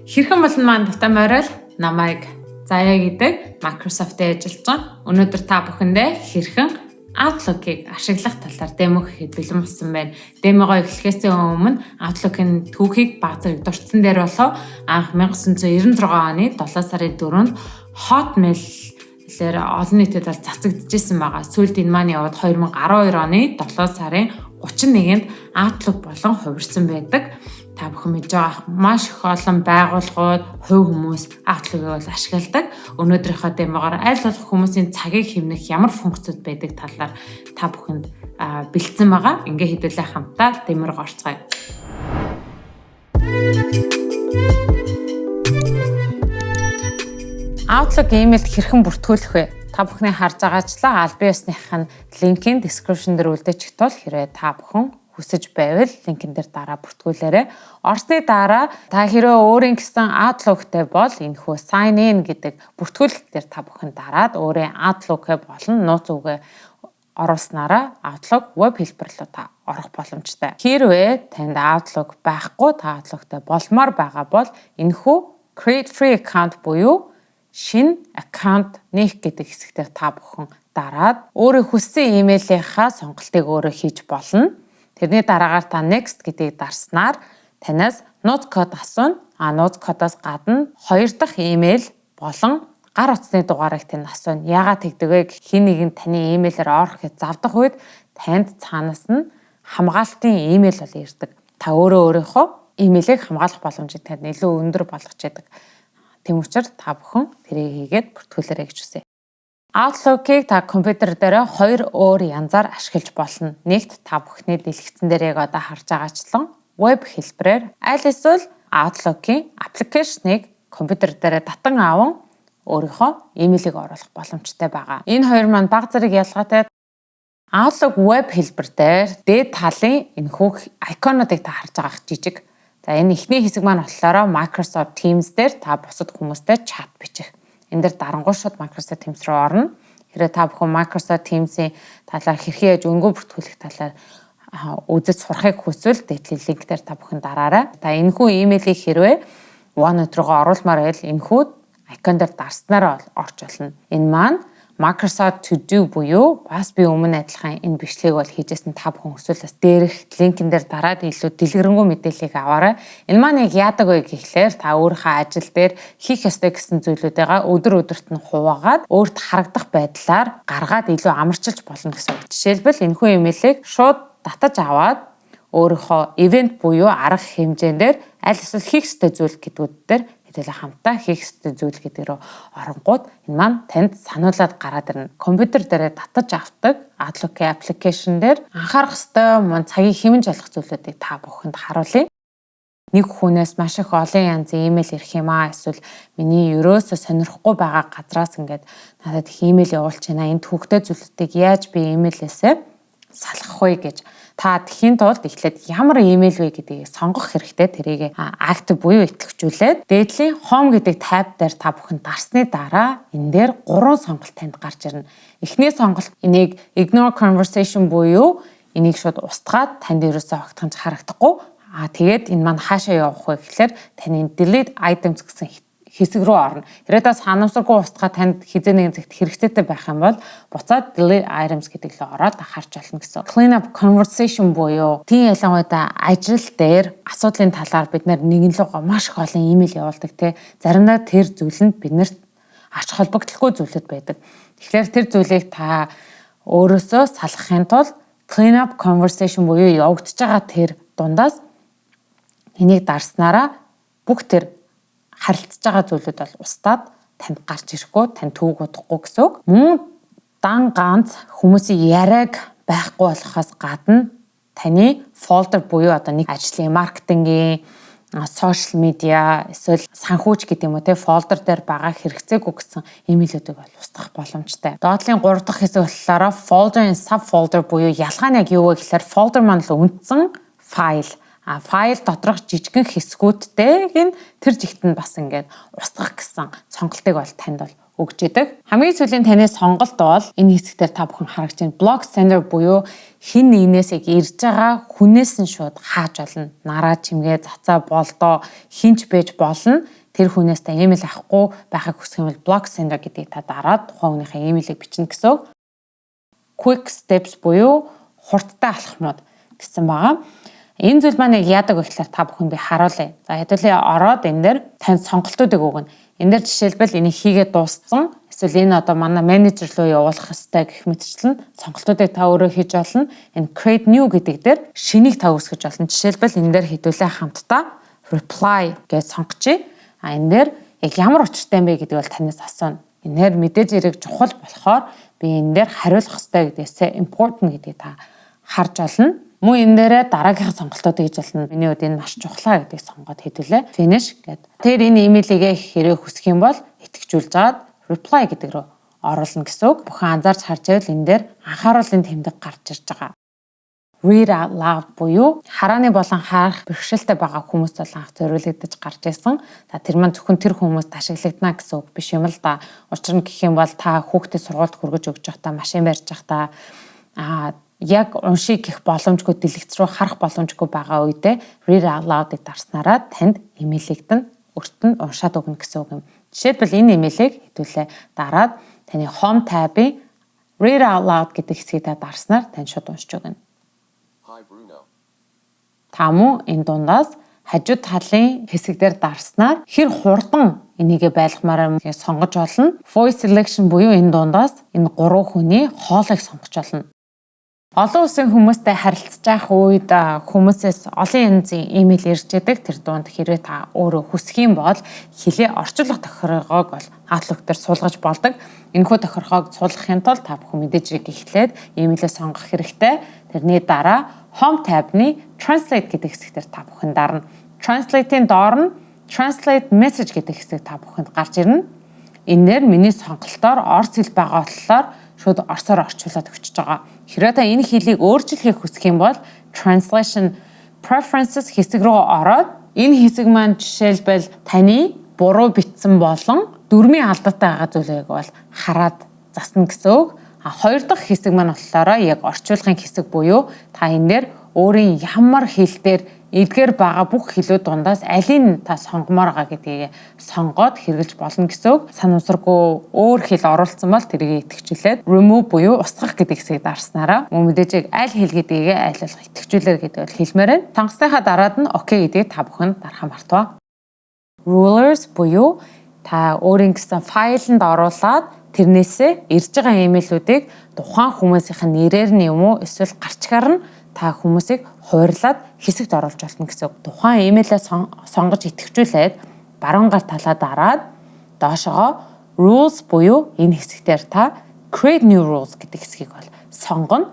Хэрхэн болон маань дутаа морил намайг Заяа гэдэг Microsoft-ийн ажилтан. Өнөөдөр та бүхэндээ хэрхэн Outlook-ыг ашиглах талаар демо хийхэд бэлэн болсон байна. Демогоо эхлэхээс өмнө Outlook-ын түүхийг баг зэрэг дурдсан дээр болов анх 1996 оны 7 сарын 4-нд Hotmail-ээр олон нийтэд цацагдчихсан байгаа. Сүүлд энэ маань яваад 2012 оны 7 сарын 31-нд Outlook болон хувирсан байдаг. Та бүхэн мэдж байгаа маш их олон байгууллагууд, хувь хүмүүс Outlook-ыг бол ашигладаг. Өнөөдрийнхөө демогоор аль болох хүмүүсийн цагийг хэмнэх ямар функцуд байдаг талаар та бүхэнд бэлдсэн байгаа. Ингээ хэдүүлээ хамтдаа демор орцгоё. Outlook email хэрхэн бүртгүүлэх вэ? Та бүхний харж байгаачлаа аль биесных нь линкийн description дээр үлдээчих тул хэрвээ та бүхэн хүсэж байвал линкэн дээр дараа бүртгүүлээрэй. Орсны дараа та хэрвээ өөрийн гэсэн Outlook-тэй бол энэхүү sign in гэдэг бүртгүүлэлт дээр та бүхэн дараад өөрийн Outlook-ыг болон нууц үгээ оруулснараа Outlook веб хэлбэр рүү та орох боломжтой. Хэрвээ танд Outlook байхгүй, та Outlook-тэй болмоор байгаа бол энэхүү create free account буюу шинэ аккаунт нээх гэдэг хэсгээр та бүхэн дараад өөрийн хүссэн имэйлийнхаа сонголтыг өөрөө хийж болно. Тэрний дараагаар та next гэдгийг дарснаар танаас нууц код асууна. Нууц кодоос гадна хоёр дахь имэйл болон гар утасны дугаарыг тань асууна. Яагаад тэгдэг вэ? Хин нэгэн таны имэйлээр орох гэж завдах үед танд цаанаас нь хамгаалтын имэйл бол ирдэг. Та өөрийнхөө имэйлийг хамгаалах боломжийг танд илүү өндөр болгож яадаг. Тэм учраас та бүхэн тэрийг хийгээд бүртгүүлээрэй гэж хүсье. Outlook-ыг та компьютер дээр хоёр өөр янзаар ашиглаж болно. Нэгт та бүхний дэлгэцэн дээр яг одоо харж байгаачлан веб хэлбэрээр аль эсвэл Outlook-ийн аппликейшнийг компьютер дээр татан аван өөрийнхөө имэйлийг оруулах боломжтой байгаа. Энэ хоёр маань баг зэрэг ялгаатай. Outlook веб хэлбэр дээр дээд талын энэхүү иконуудыг та харж байгаа жижиг. За энэ эхний хэсэг маань болохоор Microsoft Teams дээр та бусад хүмүүстэй чат бичих. Энд дээр дарангуй шууд Microsoft Teams руу орно. Хэрвээ та бүхэн Microsoft Teams-ийн талаар хэрхэн яаж өнгөө бүртгүүлэх талаар үзэж сурахыг хүсвэл дээдлийн линк дээр та бүхэн дараарай. Та энэхүү имэйлийг хэрвээ OneNote руугаа оруулмаар байвал энэхүү икон дээр дарснараа орж болно. Энэ маань Microsoft To Do буюу бас би өмнө адилхан энэ бичлэгийг бол хийжсэн та бүхэн өсвөл бас дээрх линкэн дээр дараад илүү дэлгэрэнгүй мэдээллийг аваарай. Энэ маань яг яадаг вэ гэхлээр та өөрийнхөө ажил дээр хийх ёстой гэсэн зүйлүүдээ өдөр өдөрт нь хуваагаад өөрт харагдах байдлаар гаргаад илүү амарчилж болно гэсэн үг. Жишээлбэл энэхүү имэйлийг шууд татаж аваад өөрийнхөө ивент буюу арга хэмжээндээр аль эсвэл хийх ёстой зүйл гэдгүүд дээр хэдүүлээ хамтаа хийх ёстой зүйл гэдэг рүү оронгууд энэ маань танд сануулад гараад ирнэ. Компьютер дээр татаж авдаг Outlook-ийн аппликейшн дээр анхаарах ёстой мөн цагийг хэмнэж олох зүйлүүдийг та бүхэнд харуулъя. Нэг хүнээс маш их олон янзын имэйл ирэх юм эсвэл миний ерөөсөө сонирхгүй байгаа газраас ингээд надад их имэйл явуулж байна. Энэ түүхтэй зүйлүүдийг яаж би имэйлээсээ салгах вэ гэж та тэхийн тулд эхлээд ямар имэйл вэ гэдгийг сонгох хэрэгтэй. Тэрийг active буюу итгэвчүүлээд дээдлийн home гэдэг tab дээр та бүхэн дарсны дараа энэ дээр 3 сонголт танд гарч ирнэ. Эхний сонголт энийг ignore conversation буюу энийг шууд устгаад танд ерөөсөө огтхонч харагдахгүй. Тэгээд энэ маань хаашаа явах вэ гэхлээр таны delete items гэсэн хэсэг рүү орно. Хэрвээ та санамсаргүй устгаа танд хизээ нэгэн цагт хэрэгцээтэй байх юм бол буцаад delete items гэдэг лөө ороод харж олно гэсэн. Clean up conversation буюу тийм ялангуяа ажил дээр асуудлын талаар бид нэгэн лугаа маш их олон имэйл явуулдаг те. Заримдаа тэр зүйл нь биднэрт ач холбогдолгүй зүйлүүд байдаг. Тэгэхээр тэр зүйлийг та өөрөөсөө салгахын тулд clean up conversation буюу явагдаж байгаа тэр дундаас энийг дарснараа бүх тэр харилцаж байгаа зүйлүүд бол устдаад танд гарч ирэхгүй, танд төвөг удахгүй гэсэн үг. Мөн дан ганц хүмүүсийн яриаг байхгүй болохоос гадна таны фолдер буюу одоо нэг ажлын маркетингийн, сошиал медиа, эсвэл санхүүч гэдэг юм уу те фолдер дээр байгаа хэрэгцээгүй гэсэн имэйлүүдийг бол устгах боломжтой. Доотлын 3 дахь хэсэг болохоор folder and subfolder буюу ялгаа нь яг юу вэ гэхээр folder маань л үндсэн файл. Файл доторх жижигэн хэсгүүдтэйг нь тэр жигт нь бас ингээд устгах гэсэн сонголтыг бол танд бол өгч идэг. Хамгийн сүүлийн таны сонголт бол энэ хэсгээр та бүхэн харагч байна. Block sender буюу хин нэгнээс яг ирж байгаа хүнээс нь шууд хааж болно. Нараа чимгээ цацаа болдоо хинч байж болно. Тэр хүнээс та имэйл авахгүй байхыг хүсэх юм бол block sender гэдгийг та дараад тухайн хүнийхээ имэйлийг бичнэ гэсэн үг. Quick steps буюу хурдтай алхмууд гэсэн байгаа. Энэ зүйл маань яадаг вэ гэхээр та бүхэн би харуулъя. За хэдүүлээ ороод энэ дээр танд сонголтуудыг өгнө. Энэ дээр жишээлбэл энийг хийгээд дууссан. Эсвэл энэ одоо манай менежер руу явуулах ёстой гэх мэтчлэн сонголтуудыг та өөрөө хийж болно. Энэ create new гэдэг дээр шинийг та үүсгэж болно. Жишээлбэл энэ дээр хэдүүлээ хамтдаа reply гэж сонгочих. Энэ дээр яг ямар учиртай юм бэ гэдэг бол танаас асууна. Энээр мэдээж хэрэг чухал болохоор би энэ дээр хариулах ёстой гэдгээсээ important гэдгийг та харж олно. Мөн энэ дээрээ дараагийнхаа сонголтуудыг хийж болно. Миний хувьд энэ маш чухлаа гэдгийг сонгоод хэдүүлээ finish гэдэг. Тэгэхээр энэ имэйлийг хэрэг хүсэх юм бол итгэжүүлж аваад reply гэдэг рүү оруулна гэсэн үг. Бүхэн анзаарч харж байвал энэ дээр анхааруулын тэмдэг гарч ирж байгаа. Read out loud буюу харааны болон харах бэрхшээлтэй байгаа хүмүүст бол анх зориулагдаж гарч ирсэн. За тэр маань зөвхөн тэр хүмүүст ашиглагдана гэсэн үг биш юм л да. Учир нь гэх юм бол та хүүхдэд сургуульд хүргэж өгч байхдаа машин барьж байхдаа яг уншиг гэх боломжгүй дэлгэц рүү харах боломжгүй байгаа үедээ read out loud-ыг дарснараа танд имэйлэгдэн өртөнд уншаад өгнө гэсэн үг юм. Жишээлбэл энэ имэйлийг хэдүүлээ дараад таны home tab-ийн read out loud гэдэг хэсгийг та дарснаар тань шууд уншиж өгнө. Та мөн энэ дундаас хажуу талын хэсэг дээр дарснаар хэр хурдан энийгээ байлгамаар сонгож олно. Voice selection буюу энэ дундаас энэ 3 хүний хоолойг сонгож олно. Олон улсын хүмүүстэй харилцаж байх үед хүмүүсээс олон янзын имэйл ирж идэг. Тэр дунд хэрвээ та өөрөө хүсэх юм бол хэлээ орчуулга тохиргоог бол Outlook дээр суулгаж болдог. Энэхүү тохиргоог суулгахын тулд та бүхэн мэдээж хэрэг эхлээд имэйлээ сонгох хэрэгтэй. Тэрний дараа Home tab-ны Translate гэдэг хэсгээр та бүхэн дарна. Translate-ийн доор нь Translate Message гэдэг хэсэг та бүхэнд гарч ирнэ. Энээр миний сонголтоор орос хэл байгаа болохоор шууд орсоор орчуулад өгч байгаа. Хэрвээ та энэ хэлийг өөрчлөхийг хүсэх юм бол Translation Preferences хэсэг рүү ороод энэ хэсэг маань жишээлбэл таны буруу бичсэн болон дүрмийн алдаатай байгаа зүйлийг бол хараад засна гэсэн үг. Хоёр дахь хэсэг маань болохоор яг орчуулгын хэсэг буюу та энэ дээр өөрийн ямар хэл дээр эдгээр байгаа бүх хэлүүд дундаас алийг та сонгомоор байгаа гэдгийг сонгоод хэрэглэж болно гэсэн үг. Санамсаргүй өөр хэл оруулсан бол тэрийг итгэжүүлээд remove буюу устгах гэдэг хэсгийг дарснараа мэдээж аль хэл гэдгийг айлуулах итгэжүүлэр гэдэг бол хэлмээр байна. Сонгосныхаа дараад нь OK гэдгийг та бүхэн дарахаа мартаваа. Rulers буюу та өөрийн гэсэн файланд оруулаад тэрнээсээ ирж байгаа имэйлүүдийг тухайн хүмүүсийн нэрээр нь юм уу эсвэл гарчгаар нь та хүмүүсийг хуваарлаад хэсэгт оруулж болно гэсэн үг. Тухайн имэйлээ сонгож идэвхжүүлээд баруун гар талаа дараад доошогоо rules буюу энэ хэсэгтэр та create new rules гэдэг хэсгийг бол сонгоно.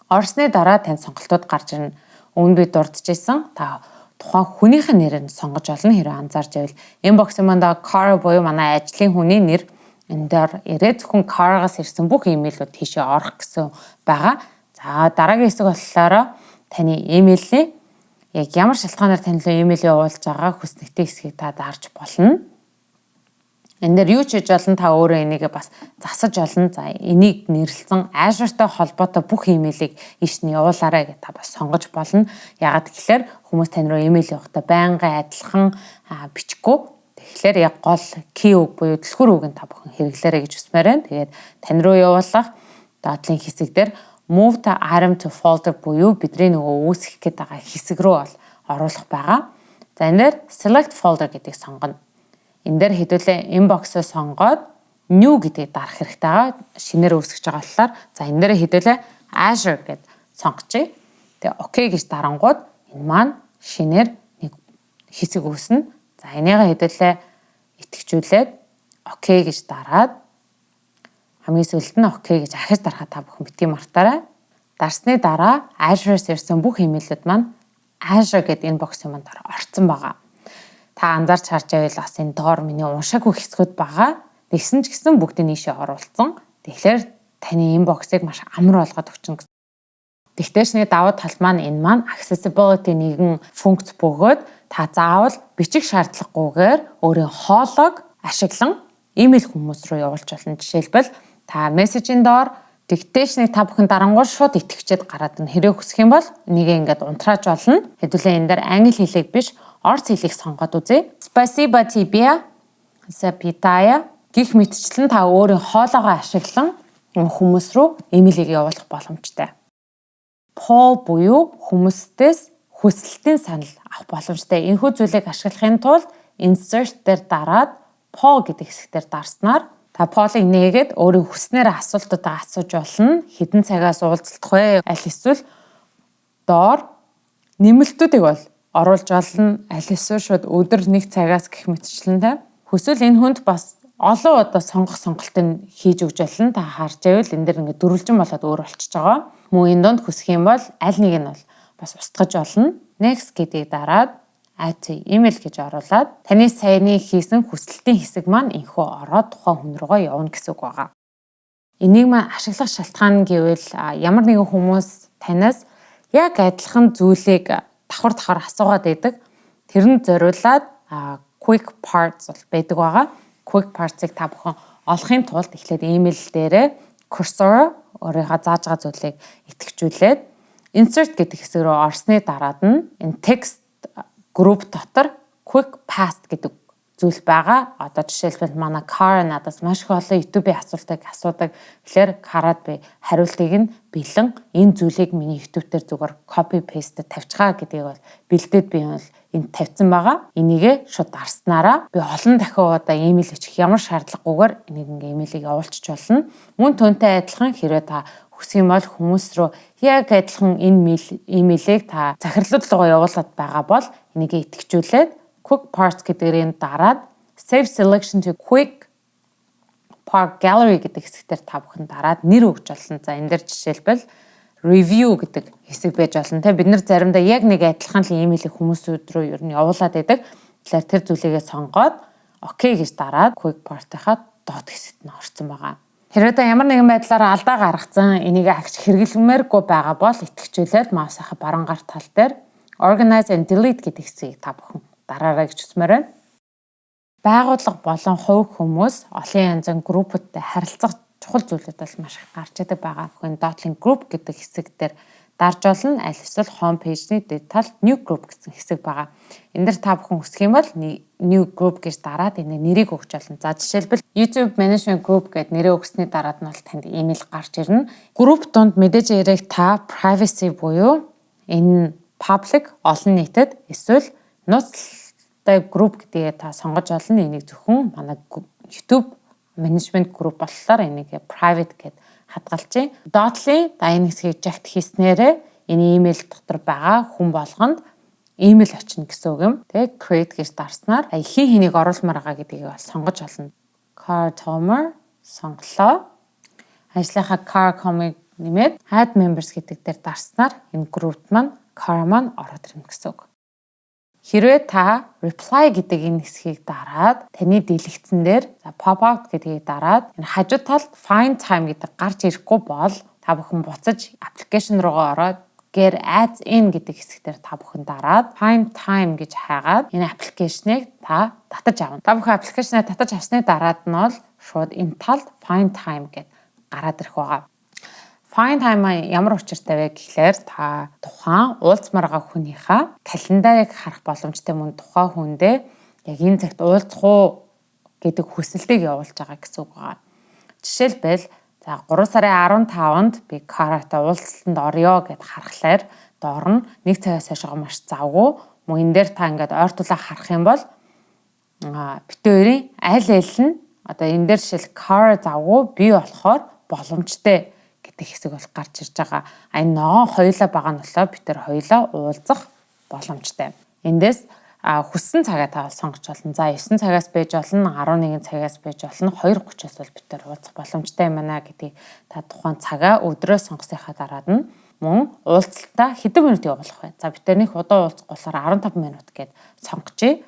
Орсны дараа танд сонголтууд гарч ирнэ. Өмнө би дурдчихсан. Та тухайн хүнийхээ нэрээр сонгож олно. Хэрэг анзаарч байвал inbox-ын манда car буюу манай ажлын хүний нэр энэ дээр ирээд зөвхөн car-гаас ирсэн бүх имэйлүүд тийшээ орох гэсэн байгаа. За дараагийн хэсэг болохоор таны имэйлээ яг ямар шалтгаанаар тань руу имэйл явуулж байгаа хүснэгтэй хэсгийг та дарж болно. Энэ дээр юу ч хийж болно, та өөрөө энийг бас засаж олно. За энийг нэрлэлсэн Azure-тай холбоотой бүх имэйлийг ийш нь явуулаарай гэж та бас сонгож болно. Ягаад гэвэл хүмүүс тань руу имэйл явахдаа байнгын адилхан бичихгүй. Тэгэхээр яг гол key үг буюу дэлгүүр үгийг та бүхэн хэрэглээрэй гэж хүсмээр байна. Тэгээд тань руу явуулах доотлын хэсэг дээр move the item to folder буюу бидний нөгөө үүсгэх гээд байгаа хэсэг рүү бол оруулах байгаа. За энэ дээр select folder гэдгийг сонгоно. Энэ дээр хэдүүлээ inbox-ыг сонгоод new гэдгийг дарах хэрэгтэй байгаа. Шинээр үүсгэж байгаа болохоор за энэ дээр хэдүүлээ Azure гэд сонгочих. Тэгээ OK гэж дарангууд энэ маань шинээр нэг хэсэг үүснэ. За энийгээ хэдүүлээ итгэжүүлээд OK гэж дараад хамгийн сүүлд нь OK гэж ахиж дарахад та бүхэн битгий мартаарай. Дарсны дараа Azure-с ирсэн бүх имэйлүүд маань Azure гэдэг inbox-ын манд орцсон байгаа. Та анзаарч харж байвал бас энэ доор миний уншаагүй хэсгүүд байгаа. Тэгсэн ч гэсэн бүгдийг нийшээ оруулсан. Тэгэхээр таны inbox-ыг маш амар болгоод өгчнө. Тэгтээшний давуу тал маань энэ маань accessibility нэгэн функц бөгөөд та заавал бичих шаардлагагүйгээр өөрийн хоолойг ашиглан имэйл хүмүүс рүү явуулж болно. Жишээлбэл та мессежийн доор dictation-ыг та бүхэн дарангуй шууд итгэвчэд гараад ирнэ. Хэрэг хүсэх юм бол энийг ингээд унтрааж болно. Хэдүүлээ энэ дээр англи хэлийг биш, орос хэлийг сонгоод үзье. Спасибо тебе, запятая гэх мэтчлэн та өөрийн хоолоогоо ашиглан хүмүүс рүү имэйлийг явуулах боломжтой. Poll буюу хүмүүстээс хүсэлтийн санал авах боломжтой. Энэхүү зүйлийг ашиглахын тулд insert дээр дараад poll гэдэг хэсгээр дарснаар та poll-ыг нээгээд өөрийн хүснээр асуултуудаа асууж болно. Хэдэн цагаас уулзалтах вэ? Аль эсвэл доор нэмэлтүүдийг бол оруулж болно. Аль эсвэл шууд өдөр 1 цагаас гэх мэтчлэнтэй. Хүсвэл энэ хүнд бас олон удаа сонгох сонголтыг хийж өгч болно. Та харж байвал энэ дэр ингээд дөрвөлжин болоод өөр болчихж байгаа. Мөн энэ донд хүсэх юм бол аль нэг нь бол бас устгаж болно. Next гэдгийг дараад add to email гэж оруулаад таны саяны хийсэн хүсэлтийн хэсэг маань энхүү ороод тухайн хүн рүүгээ явна гэсэн үг байгаа. Энийг маань ашиглах шалтгаан гэвэл ямар нэгэн хүмүүс танаас яг адилхан зүйлийг давхар асуугаад байдаг. Тэрэнд зориулаад quick parts бол байдаг байгаа. Quick parts-ыг та бүхэн олохын тулд эхлээд email дээрээ cursor өөрийнхөө зааж байгаа зүйлийг итгэжүүлээд insert гэдэг хэсэг рүү орсны дараад нь энэ text group дотор quick paste гэдэг зүйл байгаа. Одоо жишээлбэл манай Car надаас маш их олон YouTube-ийн асуултыг асуудаг. Тэгэхээр Car-ад би хариултыг нь бэлэн энэ зүйлийг миний YouTube дээр зүгээр copy paste тавьчихаа гэдгийг бол бэлдээд би бол энд тавьсан байгаа. Энийгээ шууд дарснараа би олон дахин удаа email хийх ямар шаардлагагүйгээр энийг ингээ email-ийг явуулчих болно. Мөн түүнтэй адилхан хэрвээ та хүсэх юм бол хүмүүс рүү яг адилхан энэ email-ыг та захирлууд руу явуулаад байгаа бол энийг итгэжүүлээд quick parts гэдгээр дараад save selection to quick part gallery гэдэг хэсгээр та бүхэн дараад нэр өгч болно. За энэ дээр жишээлбэл review гэдэг хэсэг байж болно. Бид нар заримдаа яг нэг адилхан л email-ийг хүмүүсүүд рүү ер нь явуулаад байдаг. Тэгэхээр тэр зүйлийгээ сонгоод окей гэж дараад quick part-ийнхаа доод хэсэгт нь орсон байгаа. Хэрвээ та ямар нэгэн байдлаар алдаа гаргацсан энийг агч хэрэглэмээргүй байгаа бол итгэжүүлээд маусынхаа баруун гар тал дээр organize and delete гэдэг хэсгийг та бүхэн дараарай гэж хүсмээр байна. Байгууллага болон хувь хүмүүс олон янзын группүүдтэй харилцах чухал зүйлүүд бол маш их гарч идэг байгаа. Бүхэн dot-link group гэдэг хэсэг дээр дарж болно. Аль эсвэл home page-ний дээд new group гэсэн хэсэг байгаа. Энэ дээр та бүхэн хүсэх юм бол new group гэж дараад энэ нэрийг өгч болно. За жишээлбэл YouTube management group гэд нэрээ өгсөний дараад нь бол танд email гарч ирнэ. Group донд мэдээж яриг та privacy буюу энэ public олон нийтэд эсвэл нууцтай group гэдгээ та сонгож олно. Энийг зөвхөн манай YouTube management group болохоор энийг private гэд хадгалж. Dot-ly энэ хэсгийг жагт хийснээрээ энэ email дотор байгаа хүн болгонд email очно гэсэн үг юм. Тэгээ create гэж дарснаар хин хэнийг оруулмаар байгаа гэдгийг бол сонгож олно. Car Tomer сонголоо. Ажлынхаа Car.com-ыг нэмээд add members гэдэг дээр дарснаар энэ group маань Car маань ороод ирнэ гэсэн үг. Хэрвээ та reply гэдэг энэ хэсгийг дараад таны дэлгэцэн дээр pop out гэдгийг дараад энэ хажуу талд find time гэдэг гарч ирэхгүй бол та бүхэн буцаж application руугаа ороод get adds in гэдэг хэсгээр та бүхэн дараад find time гэж хайгаад энэ аппликейшнийг та татаж авна. Та бүхэн аппликейшнээ татаж авсны дараад нь бол шууд энэ талд find time гэд гараад ирэх байгаа. Find time ямар учиртай вэ гэхлээр та тухайн уулзмаар байгаа хүнийхээ календарыг харах боломжтой, мөн тухайн хүндээ яг энэ цагт уулзах уу гэдэг хүсэлтийг явуулж байгаа гэсэн үг байна. Жишээлбэл за 3 сарын 15-нд би Car-тай уулзалтанд орё гэд харахаар доор нь 1 цагаас хойшоо маш завгүй. Мөн энэ дээр та ингээд ойртуулаа харах юм бол битүүрийн аль нь одоо энэ дээр жишээл Car завгүй би болохоор боломжтой гэдэг хэсэг бол гарч ирж байгаа. Энэ ногоон хоёулаа байгаа нь болоо бид тэр хоёулаа уулзах боломжтой. Эндээс хүссэн цагаа та сонгож болно. За 9 цагаас байж болно, 11 цагаас байж болно, 2:30-аас бол бид тэр уулзах боломжтой юм байна гэдгийг та тухайн цагаа өдрөө сонгосныхаа дараад нь мөн уулзалтаа хэдэн минут явуулах вэ? За бид тэрнийх удаа уулзах болохоор 15 минут гэд сонгочээ.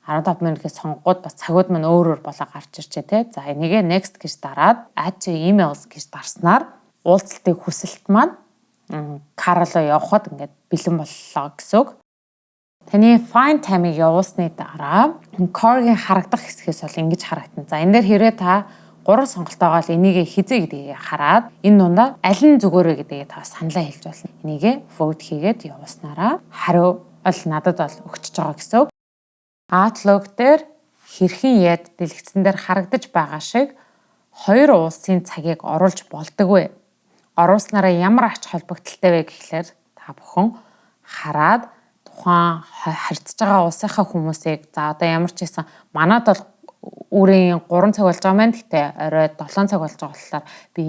15 минут гэж сонгоод бас цагууд маань өөр болоо гарч ирчээ те. За энийгээ next гэж дараад add to emails гэж дарснаар уулзалтын хүсэлт маань Car руу явхад ингээд бэлэн боллоо гэсэн үг. Таны find time-ыг явуулсны дараа core-гийн харагдах хэсгээс бол ингэж харагдана. За энэ дээр хэрвээ та 3 сонголт байгаа л энийг хизээ гэдгийг хараад энэ дундаа аль нь зүгээр вэ гэдгийг та саналаа хэлж болно. Энийг vote хийгээд явуулснараа хариу бол надад бол өгчөж байгаа гэсэн үг. Outlook дээр хэрхэн яд дэлгэцэн дээр харагдаж байгаа шиг хоёр улсын цагийг оруулж болдог вэ? Оруулснараа ямар ач холбогдолтой вэ гэхлээр та бүхэн хараад тухайн харьцаж байгаа улсынхаа хүмүүсийг за одоо ямар ч байсан манад бол өөрийн 3 цаг болж байгаа маань гэхдээ орой 7 цаг болж байгаа болохоор би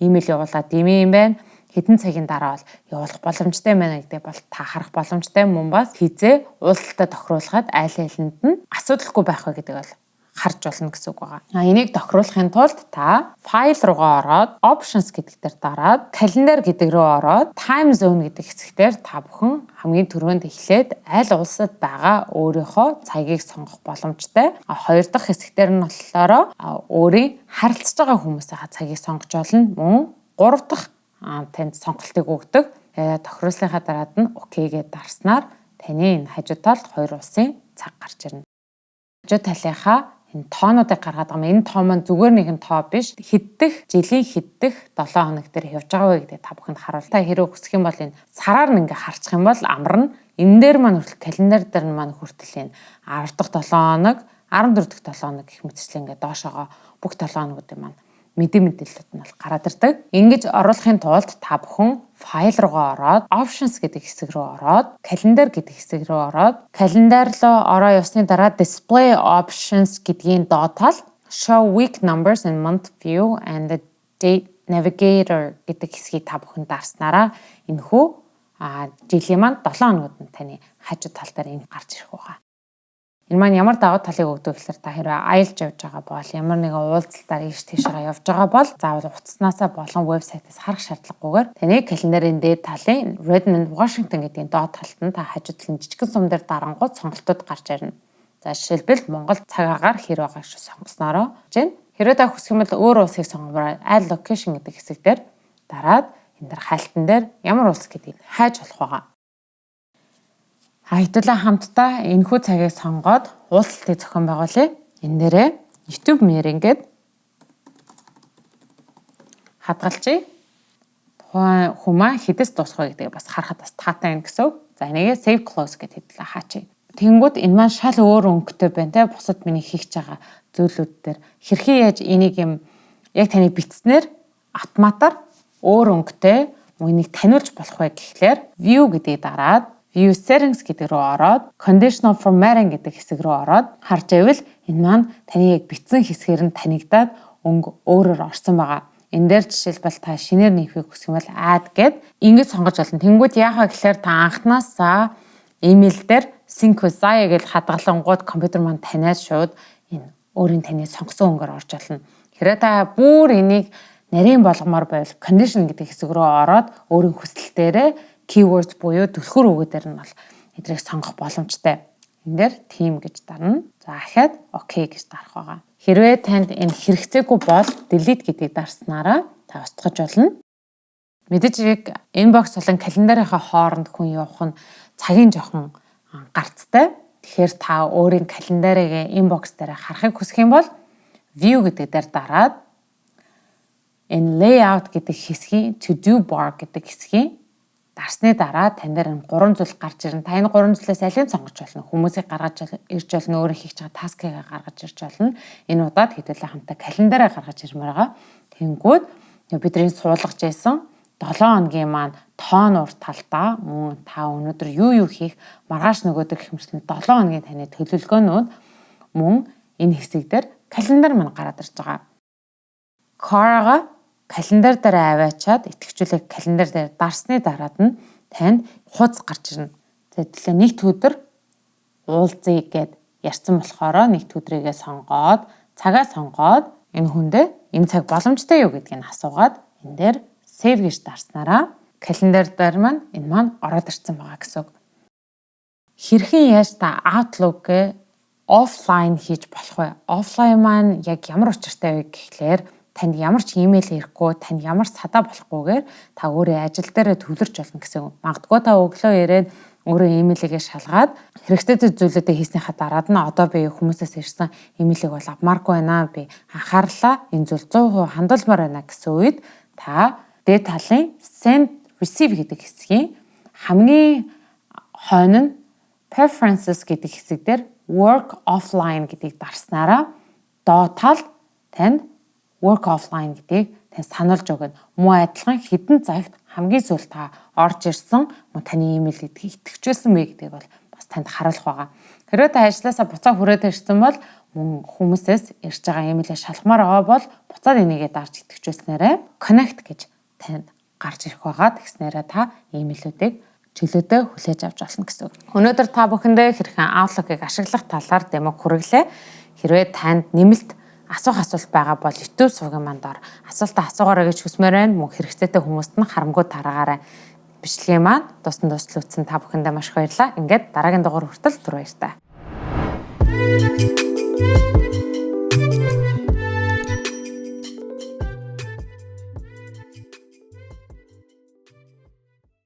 имэйл явуулаад димээ юм байна. Хэдэн цагийн дараа бол явуулах боломжтой байна гэдэг бол та харах боломжтой мөн бас хизээ уулзалтаа тохируулахад айл айланд нь асуудалгүй байх вэ гэдэг бол харж болно гэсэн үг байгаа. Энийг тохируулахын тулд та файл руугаа ороод options гэдэг дээр дараад календар гэдэг рүү ороод time zone гэдэг хэсгээр та бүхэн хамгийн түрүүнд эхлээд аль улсад байгаа өөрийнхөө цагийг сонгох боломжтой. Хоёр дахь хэсгээр нь болохоор өөрийн харилцаж байгаа хүмүүсийнхаа цагийг сонгож болно. Мөн гурав дахь танд сонголтыг өгдөг. Тохируулсныхаа дараад нь окей гэдээ дарснаар таны энэ хажуу талд хоёр улсын цаг гарч ирнэ. Хажуу талынхаа энэ тоонуудыг гаргаад байгаа юм. Энэ тоо маань зүгээр нэгэн тоо биш. Жилийн хэддэх 7 хоног дээр явж байгаа вэ гэдэг та бүхэнд харуул. Та хэрэг хүсэх юм бол энэ сараар нь ингээ харчих юм бол амар нь энэ дээр маань хүртэл календар дээр маань хүртэл энэ 10 дахь 7 хоног, 14 дахь 7 хоног гэх мэтчлэн ингээ доошоогоо бүх 7 хоногуудын маань мэдээлэлүүд нь бол гараад ирдэг. Ингэж оруулахын тулд та бүхэн файл руугаа ороод options гэдэг хэсэг рүү ороод календар гэдэг хэсэг рүү ороод календар руу ороо явсны дараа display options гэдгийн доотлол show week numbers and month view and the date navigator гэдэг хэсгийг та бүхэн дарснараа энэхүү жилийн маань 7 хоногуд нь таны хажуу тал дээр энэ гарч ирэх байгаа. Энэ маань ямар давуу талыг өгдөг гэхээр та хэрвээ аялж явж байгаа бол ямар нэгэн уулзалтаар ийш тийшээ явж байгаа бол заавал утаснасаа болон вебсайтаас харах шаардлагагүйгээр таны календрын дээд талын Redmond Washington гэдгийн доод талд нь та хажуу талын жижигхэн сум дээр дарангууд сонголтууд гарч ирнэ. За жишээлбэл Монгол цаг агаар хэр байгаа гэж сонгоснороо чинь хэрвээ та хүсэх юм бол өөр улсыг сонгомоор add location гэдэг хэсэг дээр дараад энэ дэр хайлтан дээр ямар улс гэдгийг хайж болох байгаа. Хэдүүлээ хамтдаа энэхүү цагийг сонгоод уулзалтыг зохион байгуулъя. Энэ дээрээ YouTube Meeting-гээд хадгалчихъя. Тухайн хүмүүс хэдэс дуусах вэ гэдгийг бас харахад бас таатай байна гэсэн. За энийгээ Save Close гэдэг хэдлээ хаачия. Тэнгүүд энэ маань шал өөр өнгөтэй байна те. Бусад миний хийж байгаа зүйлүүд дээр хэрхэн яаж энийг юм яг таны бичснээр автоматар өөр өнгөтэй үнийг таниулж болох вэ гэхлээр View гэдгийг дараад View Settings гэдэг рүү ороод Conditional Formatting гэдэг хэсэг рүү ороод харж байвал энэ маань таны яг бичсэн хэсгээр нь танигдаад өнгө өөрөөр орсон байгаа. Энэ дээр жишээлбэл та шинээр нэхийг хүсэх юм бол add гэд ингэж сонгож болно. Тэнгүүд яахаа гэхээр та анханасаа email дээр sync with Zaya гэж хадгалангууд компьютер маань таниад шууд энэ өөрийн таны сонгосон өнгөөр орж болно. Хэрэг та бүр энийг нарийн болгомоор байвал condition гэдэг хэсэг рүү ороод өөрийн хүсэл дээрээ keywords буюу түлхүүр үгүүдээр нь бол эдрийг сонгох боломжтой. Энэ дээр team гэж дарна. За ахаад окей гэж дарах байгаа. Хэрвээ танд энэ хэрэгцээгүй бол delete гэдгийг дарснараа та устгаж болно. Мэдээж яг inbox болон календарынхаа хооронд хүн явах нь цагийн жоохон гарцтай. Тэгэхээр та өөрийн календарыг inbox дээр харахыг хүсэх юм бол view гэдэг дээр дараад энэ layout гэдэг хэсгийн to do bar гэдэг хэсгийн дарсны дараа тань дээр 3 зүйл гарч ирнэ. Та энэ 3 зүйлээс алийг сонгож болно. Хүмүүсийг гаргаж ирж болно, өөрөө хийж байгаа таскыг гаргаж ирж болно. Энэ удаад хэдүүлээ хамтаа календараа гаргаж ирмээр байгаа. Тэнгүүд бидний суулгаж байсан 7 хоногийн маань тоон ур талдаа мөн та өнөөдөр юу хийх маргааш нөгөөдөр гэх мэт 7 хоногийн таны төлөвлөгөөнүүд мөн энэ хэсэг дээр календар маань гараад ирж байгаа. Core-га календар дээр аваачаад итгэжүүлэх календар дээр дарсны дараад нь танд хуудас гарч ирнэ. Тэгэхээр нэгд өдөр уулзъя гэд ярьсан болохоор нэгд өдрийгээ сонгоод цагаа сонгоод энэ хүндээ энэ цаг боломжтой юу гэдгийг асуугаад энэ дээр save гэж дарснараа календар дээр маань энэ маань ороод ирсэн байгаа гэсэн үг. Хэрхэн яаж та Outlook-гээ офлайн хийж болох вэ? Офлайн маань яг ямар учиртай вэ гэхлээр танд ямар ч имэйл ирэхгүй, танд ямар ч садаа болохгүйгээр та өөрөө ажил дээрээ төвлөрч болно гэсэн үг. Магадгүй та өглөө ирээд өөрөө имэйлийгээ шалгаад хэрэгтэй зүйлүүдээ хийснийхаа дараад нь одоо би хүмүүсээс ирсэн имэйлийг бол авмааргүй байна. Би анхаарлаа энэ зүйл 100% хандуулмаар байна гэсэн үед та дээд талын send receive гэдэг хэсгийн хамгийн хойно нь preferences гэдэг хэсэг дээр work offline гэдгийг дарснараа доод тал танд work offline гэдгийг тань сануулж өгнө. Муу адилхан хэдэн цагт хамгийн сүүл та орж ирсэн мөн таны имэйл гэдгийг итгэжүүлсэн бэ гэдгийг бол бас танд харуулах байгаа. Хэрвээ та ажлаасаа буцаа хүрээд ирсэн бол мөн хүмүүсээс ирж байгаа имэйлээ шалгамаар байгаа бол буцаад энийгээ дарж итгэжүүлснээрээ connect гэж танд гарч ирэх байгаа. Тэгснээрээ та имэйлүүдийг чөлөөдөө хүлээж авч болно гэсэн үг. Өнөөдөр та бүхэндээ хэрхэн Outlook-ыг ашиглах талаар демог хүргэлээ. Хэрвээ танд нэмэлт асуулт байгаа бол YouTube сувгийн манд ор асуултаа асуугаарай гэж хүсмээр байна. Мөн хэрэгцээтэй хүмүүст нь харамгүй тараагаарай. Бичлэгийн маань дууссан үзсэн та бүхэндээ маш их баярлалаа. Ингээд дараагийн дугаар хүртэл түр баяртай.